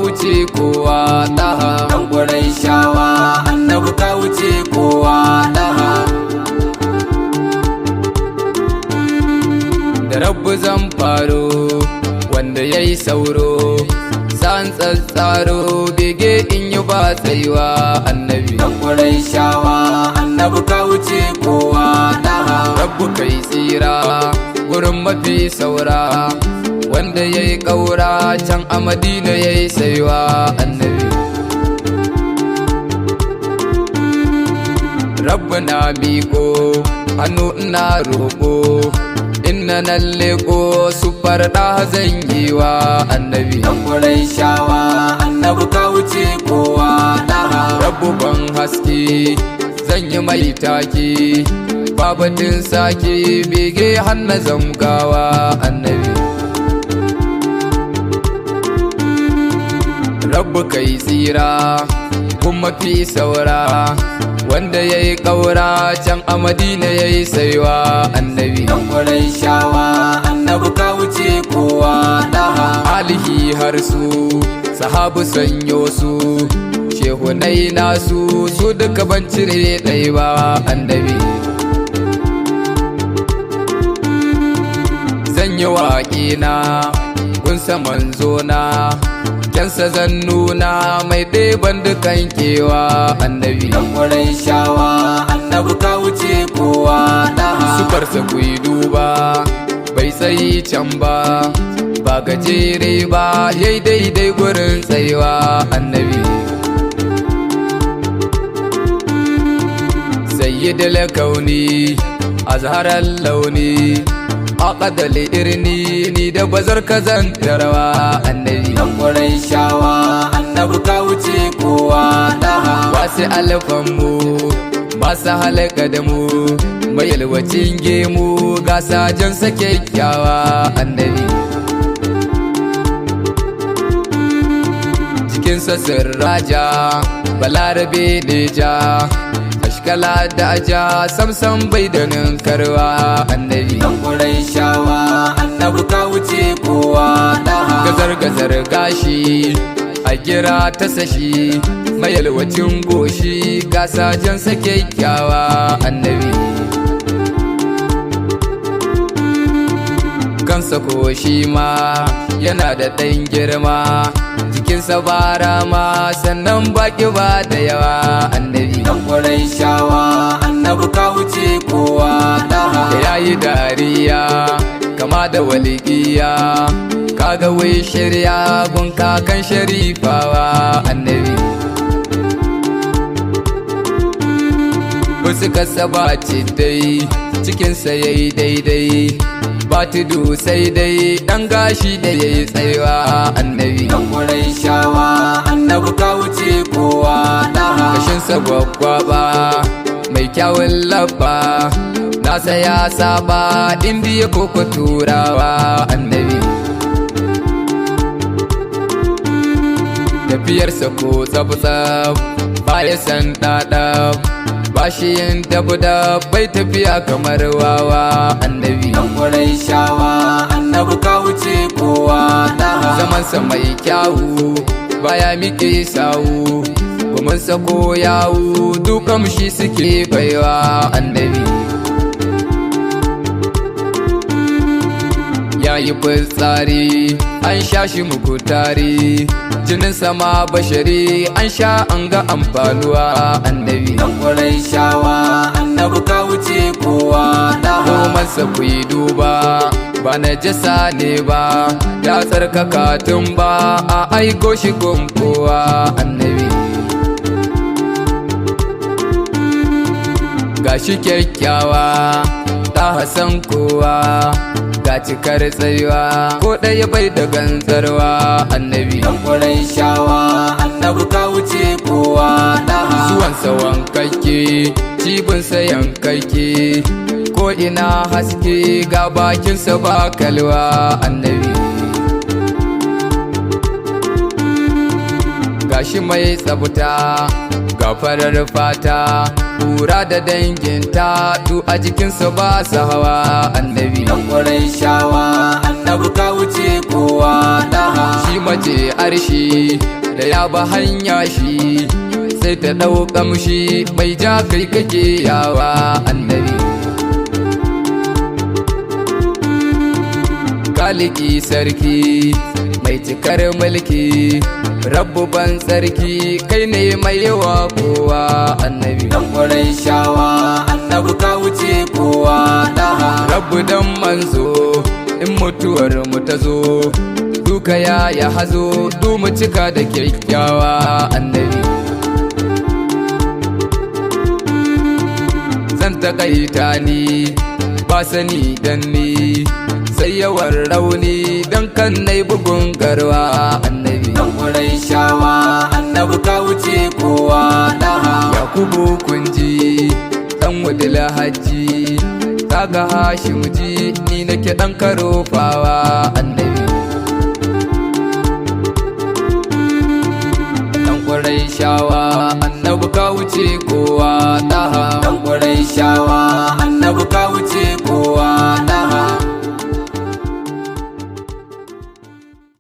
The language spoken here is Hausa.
wuce kowa daha dan Qurayshawa annabi ka wuce kowa daha da rabbu zan faro wanda yayi sauro san tsatsaro bege in yi ba tsayuwa annabi dan Qurayshawa annabi ka wuce kowa daha rabbu kai tsira gurin mafi saura wanda yayi kaura can a Madina yayi saiwa annabi rabbu na miko hannu ina roƙo inna nan leko su farda zan yi wa annabi dan Qurayshawa annabi ka wuce kowa daha rabbu ban haske zan yi mai taki babatin saki bege hanna zamgawa annabi rabbu kai tsira kuma fi saura wanda yayi kaura can a Madina yayi saiwa annabi dan Qurayshawa annabi ka wuce kowa daha alihi har su sahabu sanyo su shehunai nasu su duka ban cire ɗaya ba annabi zan yi waƙina kun manzo na kyansa zan nuna mai ɗeban dukan kewa annabi dan Qurayshawa annabi ka wuce kowa daha sufarsa ku yi duba bai tsayi can ba ba gajere ba yayi daidai gurin tsayuwa annabi sayyidul kauni azharal launi aqdal irni ni da bazar kazan tarwa annabi dan Qurayshawa annabi ka wuce kowa daha wasi alfan mu masu halaka da mu mai yalwacin gemu ga sajan sa kyakkyawa annabi jikinsa sirraja balarabe neja ashkala da aja samsam bai da ninkarwa annabi dan Qurayshawa annabi ka wuce kowa daha gazar gashi a gira ta sashi mayalwacin goshi gasajen sa kyakkyawa annabi kansa ko shi ma yana da ɗan girma jikinsa bara ma sannan baki ba da yawa annabi dan Qurayshawa annabi ka wuce kowa daha da yayi dariya kama da waliqiya kaga wai shari'a gun kakan sharifawa annabi wasu kasaba ce dai cikinsa yayi daidai ba tudu sai dai dan gashi da yayi tsayuwa annabi dan Qurayshawa annabi ka wuce kowa daha kashinsa gwaggwaba mai kyawun labba nasa ya saba indiya koko turawa annabi tafiyarsa ko tsab-tsab baya san ɗaɗab ba shi yin dab-dab bai tafiya kamar wawa annabi dan Qurayshawa annabi ka wuce kowa daha zamansa mai kyawu baya miƙe sawu gumansa ko yawu dukan shi suke baiwa annabi yayi fitsari an sha shi muku tari jinin sama bashari an sha an ga amfanuwa annabi dan Qurayshawa annabi ka wuce kowa daha romansa ku yi duba ba na jasa ne ba ya tsarkaka tun ba a aiko shi gun kowa annabi gashi kyakkyawa ta hasan kowa ga cikar tsayuwa ko ɗaya bai da gantsarwa annabi dan Qurayshawa annabi ka wuce kowa daha zuwansa wankakke cibinsa yankakke ko ina haske ga bakinsa ba kalwa annabi gashi mai tsabta ga farar fata kura da danginta du a jikinsa ba su hawa annabi Dan Qurayshawa annabi ka wuce kowa daha. shi mace arshi da ya ba hanya shi sai ta ɗau ƙamshi mai ja kai kake yawa annabi kaliki sarki mai cikar mulki rabbu ban sarki kai ne mai yawa kowa annabi Dan Qurayshawa annabi ka wuce kowa daha. rabbu dan manzo in mutuwar mu ta zo duka ya hazo du mu cika da kyakkyawa annabi zan takaita ni ba sani dan ni sai yawan rauni dan kan nai bugun garwa annabi Dan Qurayshawa annabi ka wuce kowa daha. yakubu kunji dan wadil hajji kaga hashim ji ni nake dan karofawa annabi dan Qurayshawa annabi ka wuce kowa daha. Dan Qurayshawa